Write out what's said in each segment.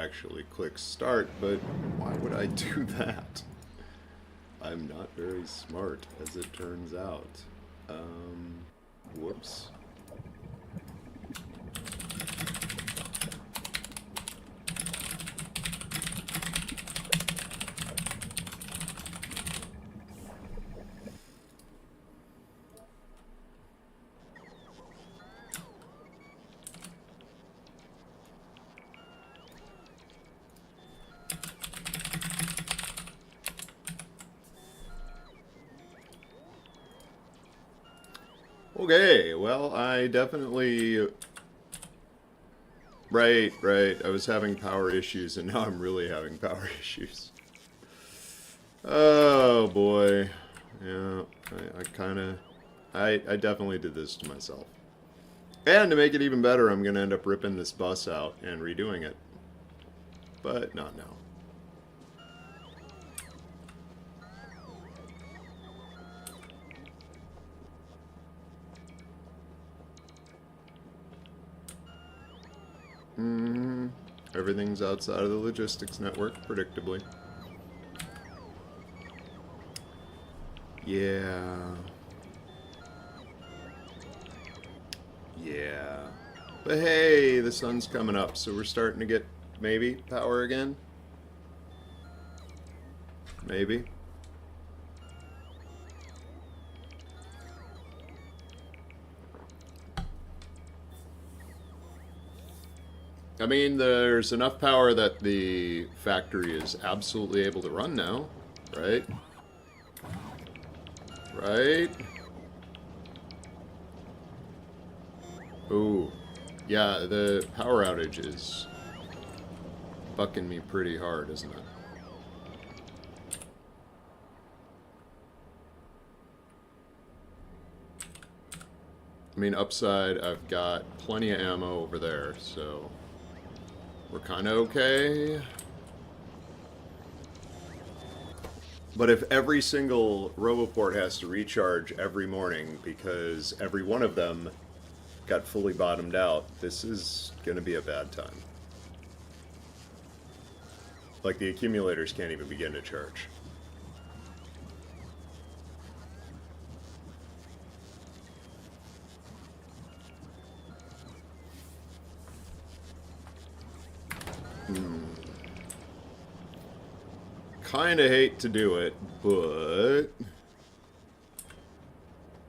actually click start, but why would I do that? I'm not very smart, as it turns out. Whoops. Okay, well, I definitely... Right. I was having power issues, and now I'm really having power issues. Oh, boy. Yeah, I definitely did this to myself. And to make it even better, I'm going to end up ripping this bus out and redoing it. But not now. Everything's outside of the logistics network, predictably. Yeah. But hey, the sun's coming up, so we're starting to get, maybe, power again? Maybe. I mean, there's enough power that the factory is absolutely able to run now, right? Right? Ooh. Yeah, the power outage is bucking me pretty hard, isn't it? I mean, upside, I've got plenty of ammo over there, so we're kind of okay. But if every single Roboport has to recharge every morning because every one of them got fully bottomed out, this is going to be a bad time. Like, the accumulators can't even begin to charge. Kinda hate to do it, but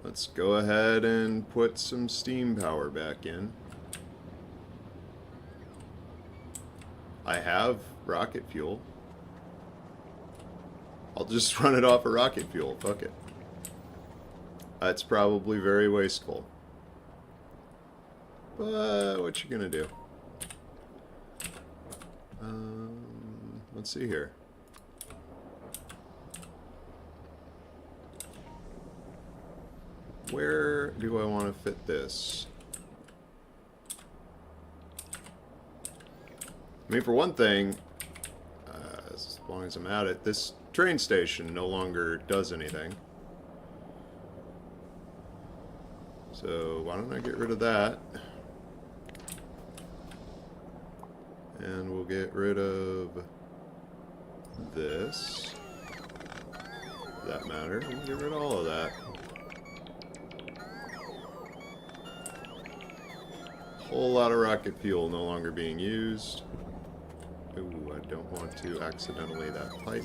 let's go ahead and put some steam power back in. I have rocket fuel. I'll just run it off of rocket fuel, fuck it. That's probably very wasteful. But what you gonna do? Let's see here. Where do I want to fit this? I mean, for one thing, as long as I'm at it, this train station no longer does anything. So why don't I get rid of that? And we'll get rid of this. For that matter, we'll get rid of all of that. Whole lot of rocket fuel no longer being used. Ooh, I don't want to accidentally that pipe.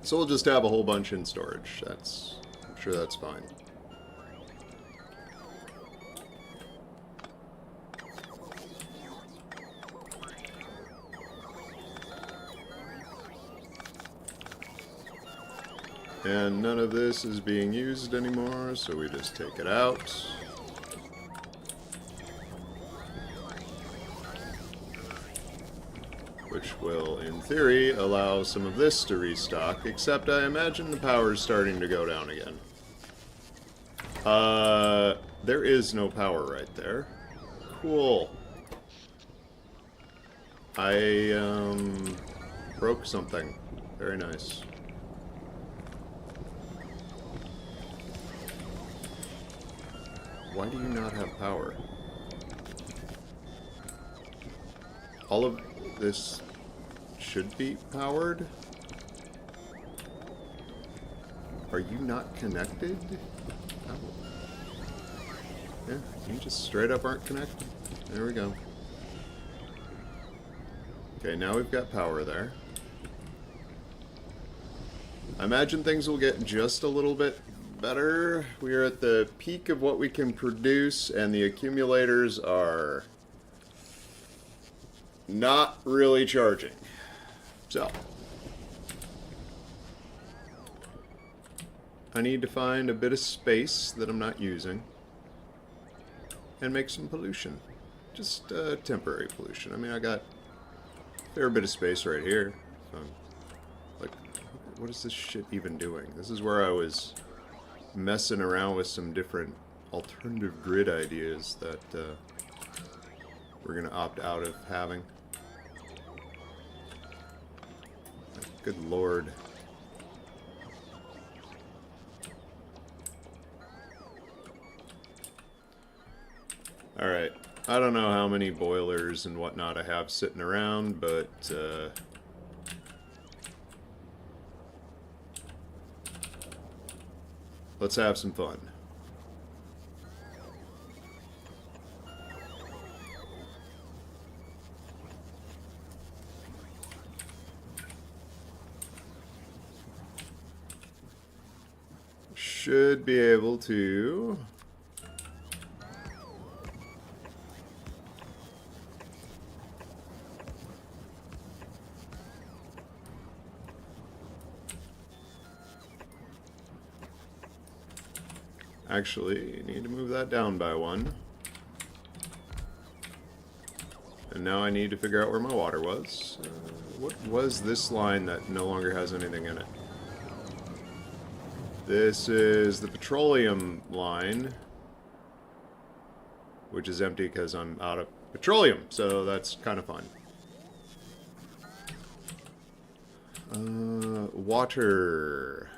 So we'll just have a whole bunch in storage. I'm sure that's fine. And none of this is being used anymore, so we just take it out. Which will, in theory, allow some of this to restock, except I imagine the power's starting to go down again. There is no power right there. Cool. I, broke something. Very nice. Why do you not have power? All of this should be powered? Are you not connected? Oh. Yeah, you just straight up aren't connected. There we go. Okay, now we've got power there. I imagine things will get just a little bit better. We are at the peak of what we can produce, and the accumulators are not really charging. So, I need to find a bit of space that I'm not using and make some pollution. Just temporary pollution. I mean, I got a fair bit of space right here. So like, what is this shit even doing? This is where I was messing around with some different alternative grid ideas that we're going to opt out of having. Good lord. Alright, I don't know how many boilers and whatnot I have sitting around, but let's have some fun. Should be able to... Actually, you need to move that down by one. And now I need to figure out where my water was. What was this line that no longer has anything in it? This is the petroleum line, which is empty because I'm out of petroleum, so that's kind of fun. Water.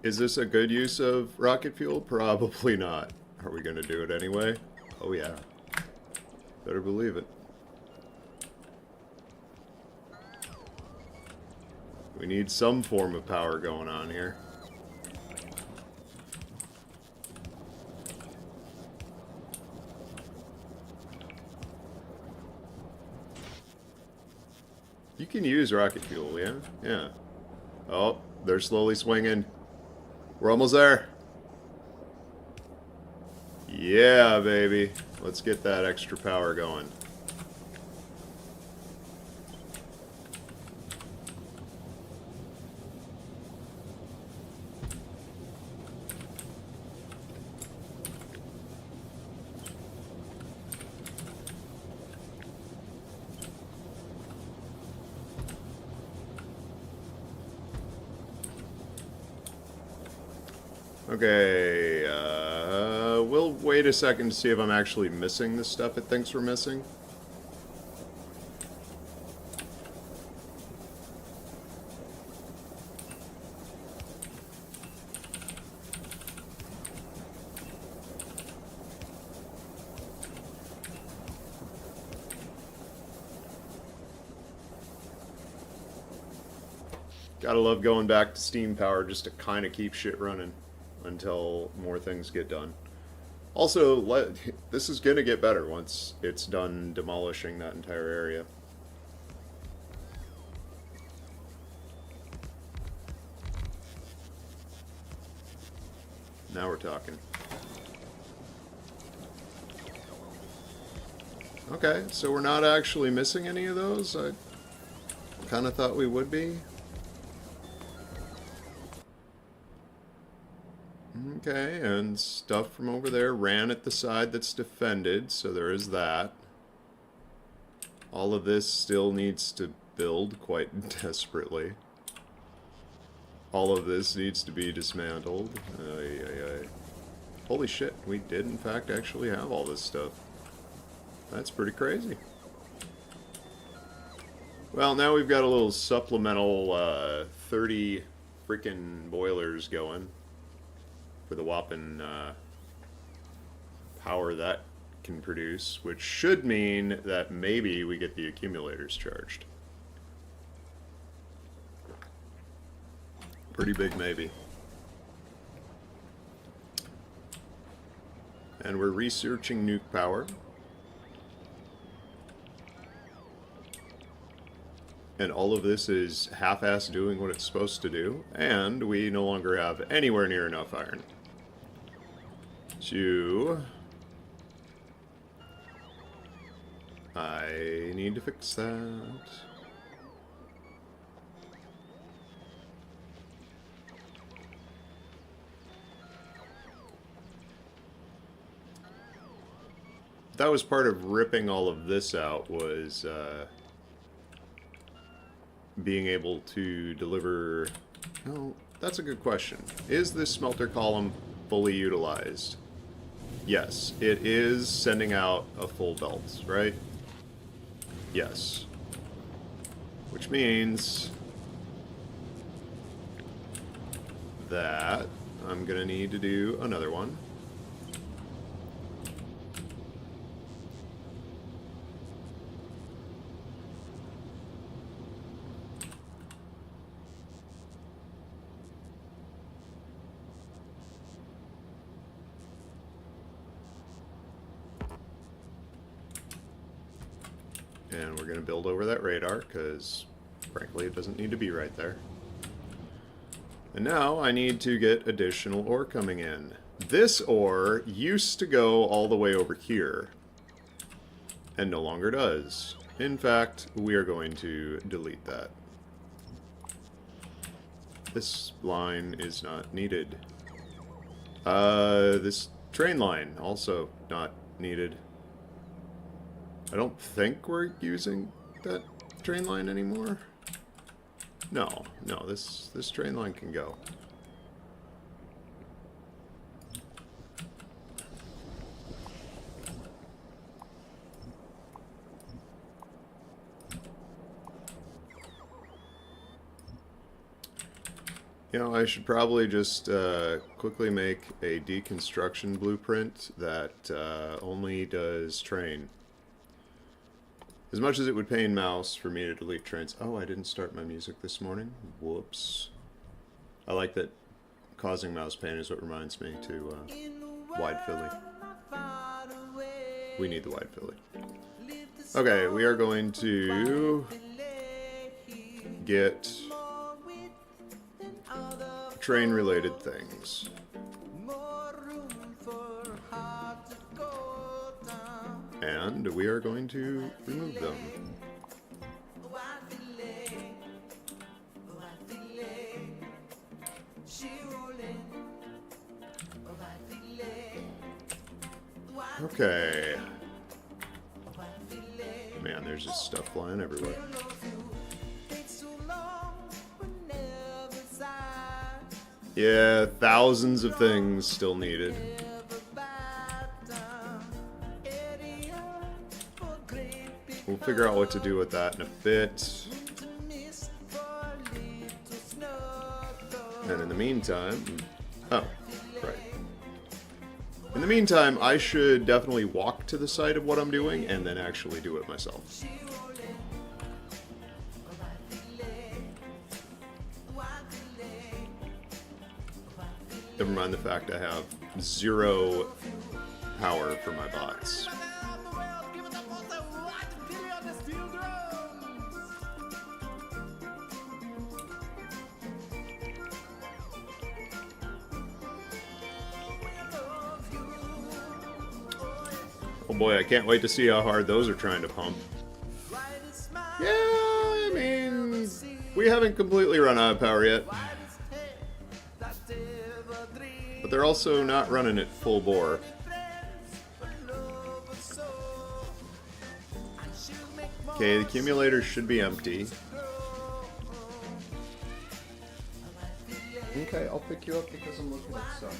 Is this a good use of rocket fuel? Probably not. Are we going to do it anyway? Oh yeah. Better believe it. We need some form of power going on here. You can use rocket fuel, yeah? Yeah. Oh, they're slowly swinging. We're almost there. Yeah, baby. Let's get that extra power going. Okay, we'll wait a second to see if I'm actually missing the stuff it thinks we're missing. Gotta love going back to steam power just to kind of keep shit running until more things get done. Also, this is going to get better once it's done demolishing that entire area. Now we're talking. Okay, so we're not actually missing any of those. I kind of thought we would be. Okay, and stuff from over there ran at the side that's defended, so there is that. All of this still needs to build quite desperately. All of this needs to be dismantled. Ay, ay, ay. Holy shit, we did in fact actually have all this stuff. That's pretty crazy. Well, now we've got a little supplemental 30 freaking boilers going for the whopping power that can produce, which should mean that maybe we get the accumulators charged. Pretty big maybe. And we're researching nuke power. And all of this is half-assed doing what it's supposed to do, and we no longer have anywhere near enough iron to... I need to fix that. That was part of ripping all of this out, was being able to deliver... Oh, that's a good question. Is this smelter column fully utilized? Yes, it is sending out a full belt, right? Yes. Which means that I'm gonna need to do another one. And we're going to build over that radar, because, frankly, it doesn't need to be right there. And now I need to get additional ore coming in. This ore used to go all the way over here, and no longer does. In fact, we are going to delete that. This line is not needed. This train line, also not needed. I don't think we're using that train line anymore. No, this train line can go. You know, I should probably just quickly make a deconstruction blueprint that only does train. As much as it would pain Mouse for me to delete trains... Oh, I didn't start my music this morning. Whoops. I like that causing mouse pain is what reminds me to Wide Philly. We need the Wide Philly. Okay, we are going to get train-related things. And we are going to remove them. Okay. Man, there's just stuff flying everywhere. Yeah, thousands of things still needed. We'll figure out what to do with that in a bit. And in the meantime... Oh, right. In the meantime, I should definitely walk to the site of what I'm doing and then actually do it myself. Never mind the fact I have 0 power for my bots. Oh boy, I can't wait to see how hard those are trying to pump. Yeah, I mean, we haven't completely run out of power yet. But they're also not running it full bore. Okay, the accumulator should be empty. Okay, I'll pick you up because I'm looking at stuff.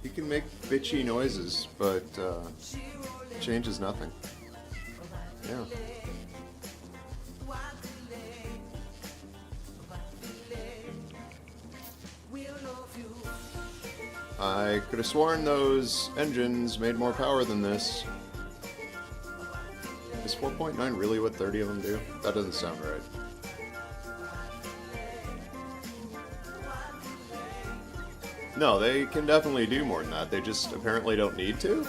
You can make bitchy noises, but changes nothing. Yeah. I could have sworn those engines made more power than this. Is 4.9 really what 30 of them do? That doesn't sound right. No, they can definitely do more than that. They just apparently don't need to.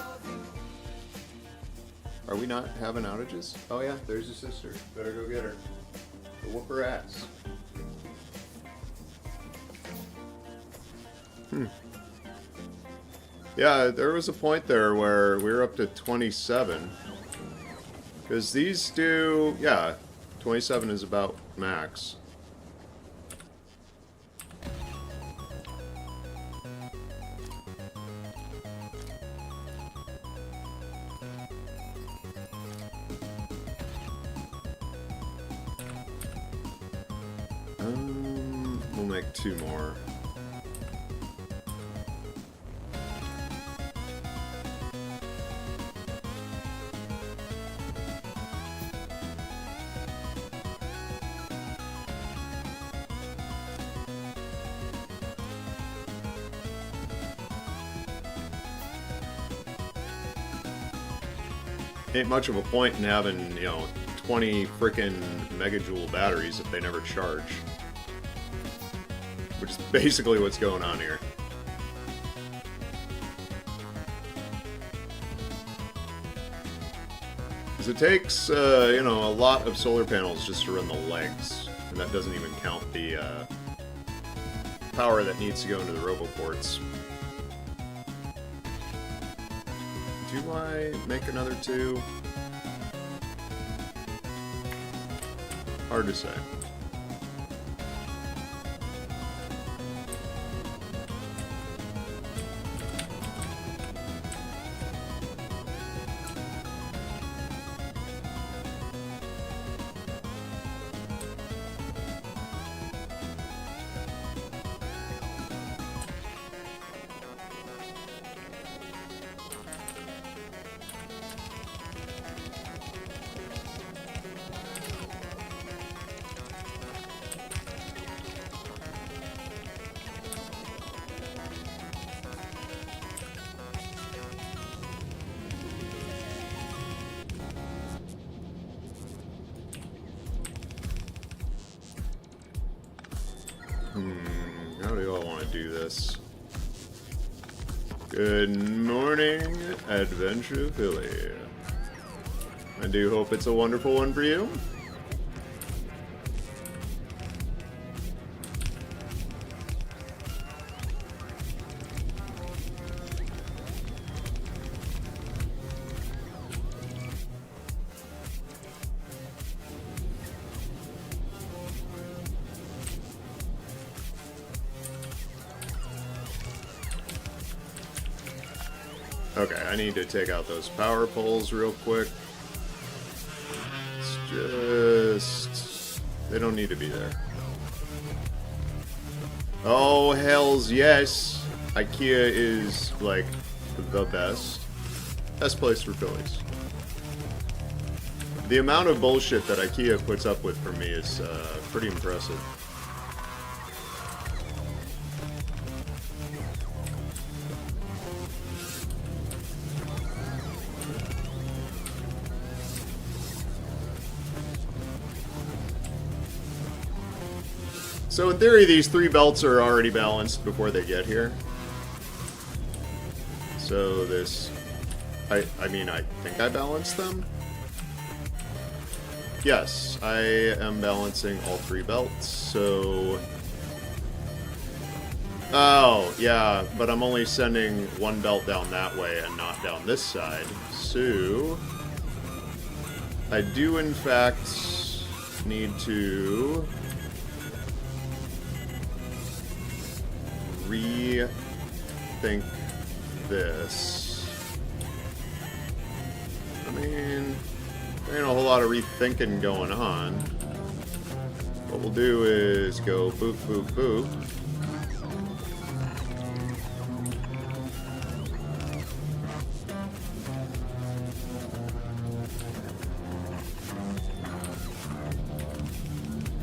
Are we not having outages? Oh yeah, there's your sister. Better go get her. Whoop her ass. Yeah, there was a point there where we were up to 27. Because these do... Yeah, 27 is about max. We'll make 2 more. Ain't much of a point in having, 20 frickin' megajoule batteries if they never charge. Which is basically what's going on here. Because it takes, a lot of solar panels just to run the legs. And that doesn't even count the power that needs to go into the roboports. Do I make another 2? Hard to say. How do I want to do this? Good morning, Adventure Philly. I do hope it's a wonderful one for you. Okay, I need to take out those power poles real quick. It's just... they don't need to be there. Oh, hells yes! IKEA is, like, the best. Best place for Phillies. The amount of bullshit that IKEA puts up with for me is pretty impressive. So in theory, these 3 belts are already balanced before they get here. So this... I think I balanced them? Yes, I am balancing all 3 belts, so... Oh, yeah, but I'm only sending 1 belt down that way and not down this side. So... I do, in fact, need to... rethink this. I mean, there ain't a whole lot of rethinking going on. what we'll do is go boop, boop, boop.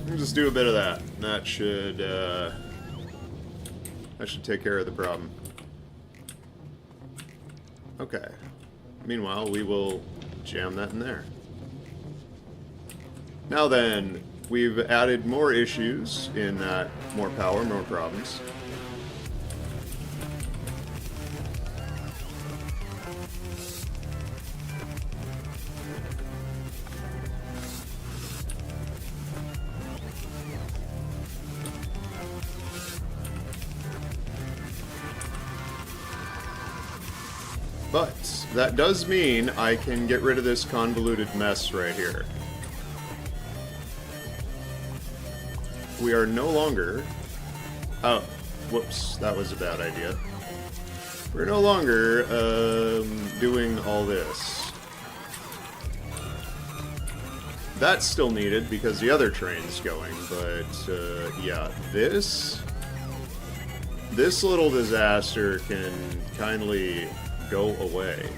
We'll just do a bit of that. That should take care of the problem. Okay. Meanwhile, we will jam that in there. Now then, we've added more issues in that. More power, more problems. But that does mean I can get rid of this convoluted mess right here. We are no longer... Oh, whoops, that was a bad idea. We're no longer doing all this. That's still needed because the other train's going, but yeah, this little disaster can kindly go away.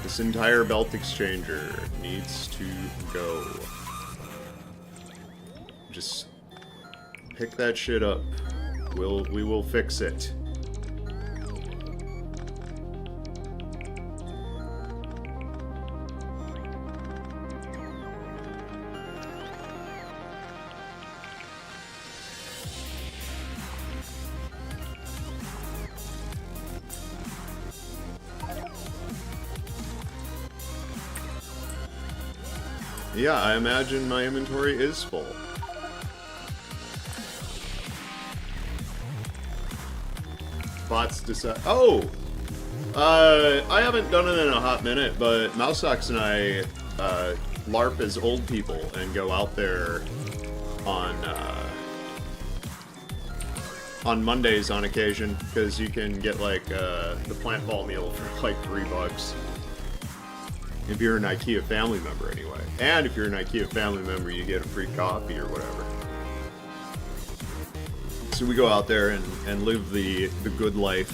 This entire belt exchanger needs to go. Just pick that shit up. We will fix it. Yeah, I imagine my inventory is full. Bots decide. Oh! I haven't done it in a hot minute, but Mouseox and I LARP as old people and go out there on Mondays on occasion, because you can get like the plant ball meal for like $3. If you're an IKEA family member, anyway. And if you're an IKEA family member, you get a free coffee or whatever. So we go out there and live the good life.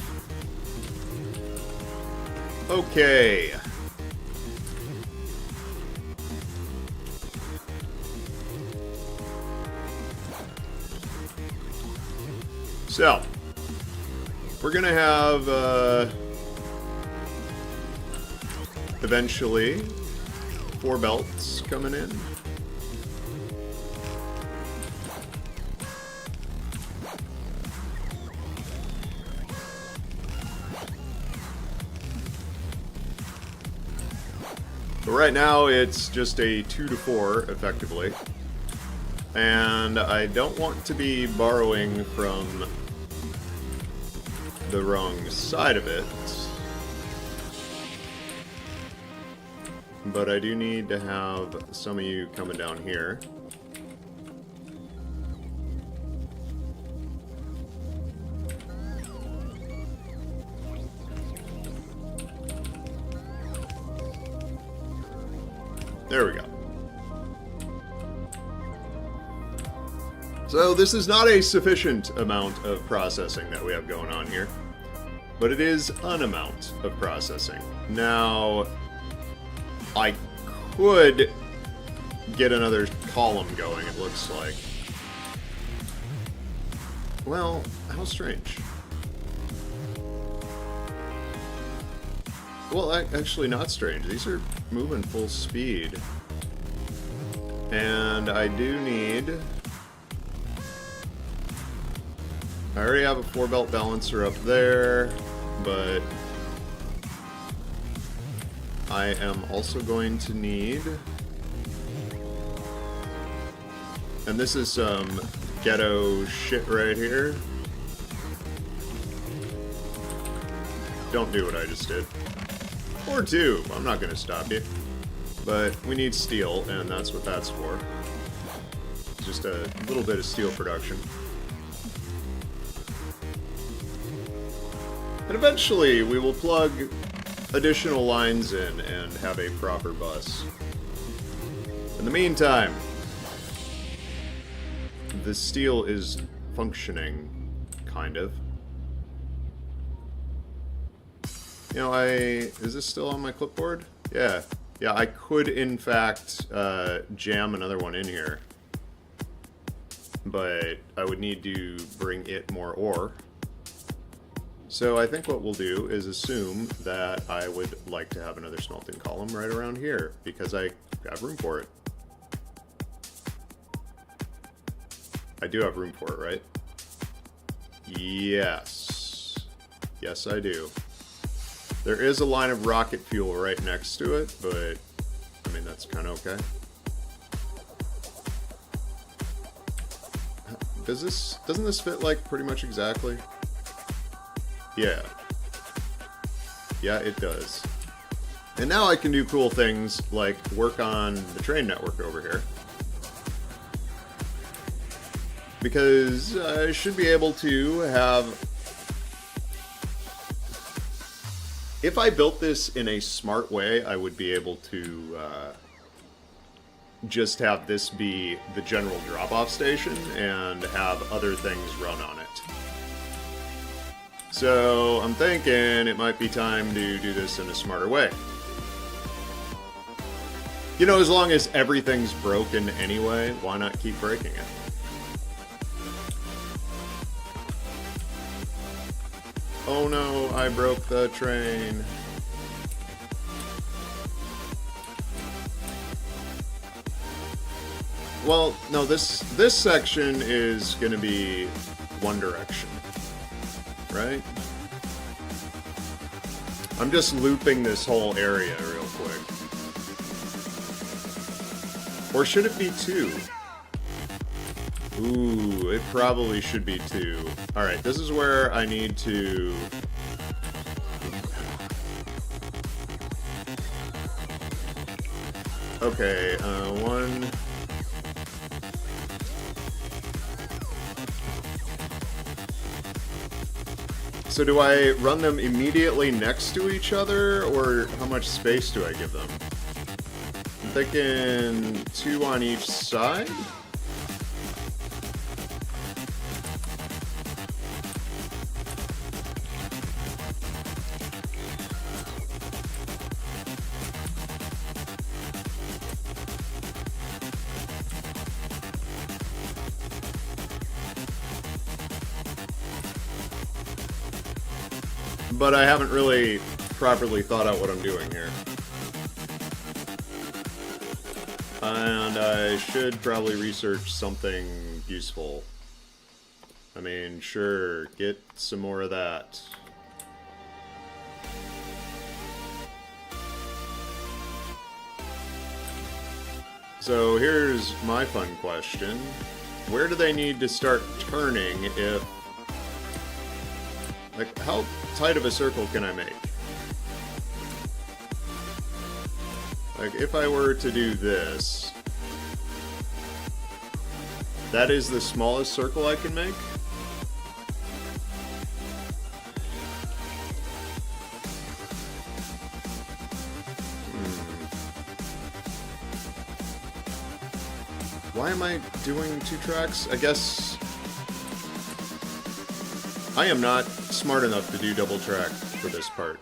Okay. So, we're gonna have, eventually, 4 belts coming in. But right now, it's just a 2 to 4, effectively. And I don't want to be borrowing from the wrong side of it. But I do need to have some of you coming down here. There we go. So this is not a sufficient amount of processing that we have going on here, but it is an amount of processing. Now, I could get another column going, it looks like. Well, how strange. Well, actually not strange. These are moving full speed. And I do need... I already have a 4-belt balancer up there, but I am also going to need... And this is some ghetto shit right here. Don't do what I just did. Or do. I'm not going to stop you. But we need steel, and that's what that's for. Just a little bit of steel production. And eventually we will plug additional lines in and have a proper bus. In the meantime, the steel is functioning, kind of. You know, is this still on my clipboard? Yeah. Yeah, I could, in fact, jam another one in here. But I would need to bring it more ore. So I think what we'll do is assume that I would like to have another smelting column right around here, because I have room for it. I do have room for it, right? Yes. Yes, I do. There is a line of rocket fuel right next to it, but I mean, that's kind of okay. Doesn't this fit like pretty much exactly? Yeah. Yeah, it does. And now I can do cool things like work on the train network over here. Because I should be able to have... If I built this in a smart way, I would be able to just have this be the general drop-off station and have other things run on it. So I'm thinking it might be time to do this in a smarter way. You know, as long as everything's broken anyway, why not keep breaking it? Oh no, I broke the train. Well, no, this section is going to be one direction, right? I'm just looping this whole area real quick. Or should it be two? Ooh, it probably should be two. Alright, this is where I need to... Okay, one... So do I run them immediately next to each other, or how much space do I give them? I'm thinking two on each side? But I haven't really properly thought out what I'm doing here. And I should probably research something useful. I mean, sure, get some more of that. So here's my fun question. Where do they need to start turning if... Like, how tight of a circle can I make? Like, if I were to do this, that is the smallest circle I can make? Why am I doing two tracks? I guess... I am not smart enough to do double track for this part.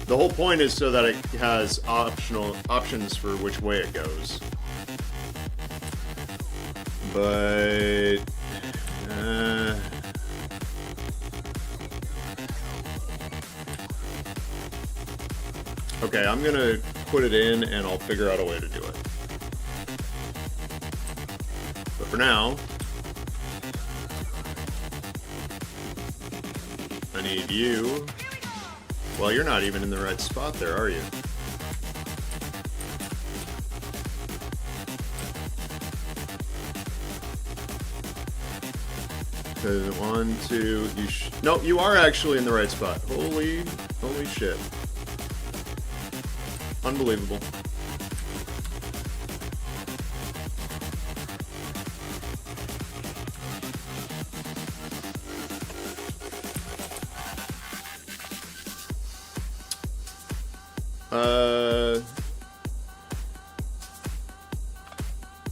The whole point is so that it has options for which way it goes. But... okay, I'm gonna put it in and I'll figure out a way to do it. But for now... I need you. Well, you're not even in the right spot there, are you? One, two, no, you are actually in the right spot. Holy shit. Unbelievable.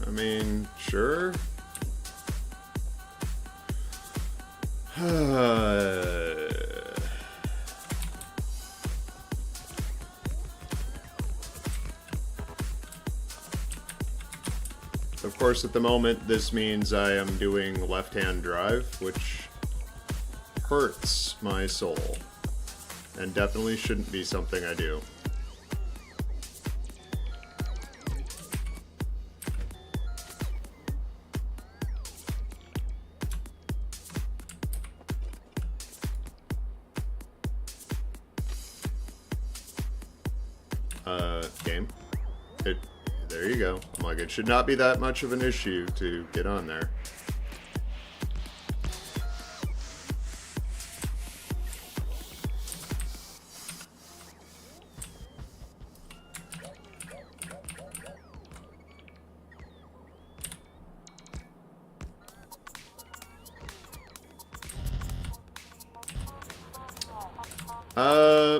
I mean, sure. Of course, at the moment, this means I am doing left-hand drive, which hurts my soul, and definitely shouldn't be something I do. Game. There you go. I'm like, it should not be that much of an issue to get on there.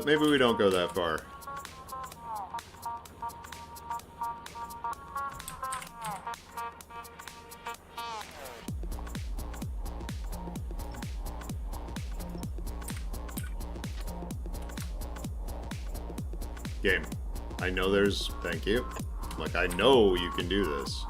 Maybe we don't go that far. Game. I know there's... Thank you. Like, I know you can do this.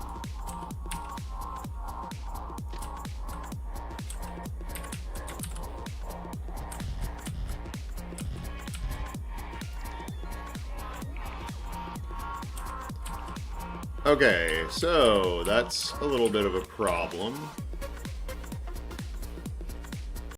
Okay, so that's a little bit of a problem.